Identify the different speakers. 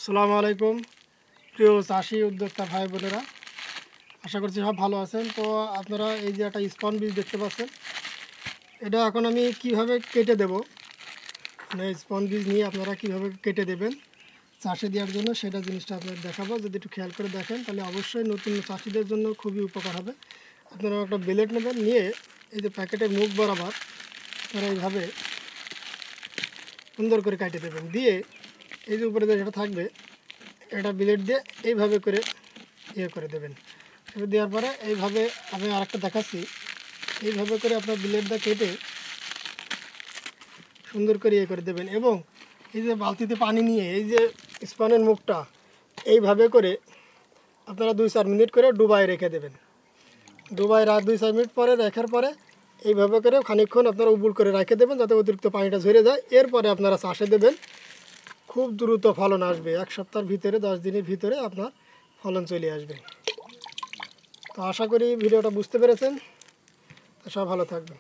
Speaker 1: আসসালামু আলাইকুম প্রিয় চাষি উদ্যোক্তা ভাই বোনেরা, আশা করছি সব ভালো আছেন। তো আপনারা এই যে একটা স্পন বীজ দেখতে পাচ্ছেন, এটা এখন আমি কিভাবে কেটে দেব, মানে স্পন বীজ নিয়ে আপনারা কিভাবে কেটে দেবেন চাষে দেওয়ার জন্য, সেটা জিনিসটা আপনাদের দেখাবো। যদি একটু খেয়াল করে দেখেন তাহলে অবশ্যই নতুন চাষিদের জন্য খুবই উপকার হবে। আপনারা একটা ব্লেড নেবেন, নিয়ে এই যে প্যাকেটের মুখ বরাবর আপনারা এইভাবে সুন্দর করে কেটে দেবেন। দিয়ে এই যে উপরে যেটা থাকবে এটা ব্লেড দিয়ে এইভাবে করে করে দেবেন। এবার দেওয়ার পরে এইভাবে আমি আরেকটা দেখাচ্ছি, এইভাবে করে আপনার ব্লেডটা কেটে সুন্দর করে করে দেবেন। এবং এই যে বালতিতে পানি নিয়ে এই যে স্পনের মুখটা এইভাবে করে আপনারা 2-4 মিনিট করে ডুবায় রেখে দেবেন। ডুবায় 2-4 মিনিট পরে রাখার পরে এইভাবে করে খানিকক্ষণ আপনারা উবুল করে রেখে দেবেন, যাতে অতিরিক্ত পানিটা ঝরে যায়। এরপরে আপনারা চাষে দেবেন, খুব দ্রুত ফলন আসবে। 1 সপ্তাহের ভিতরে 10 দিনের ভিতরে আপনার ফলন চলে আসবে। তো আশা করি ভিডিওটা বুঝতে পেরেছেন। সব ভালো থাকবেন।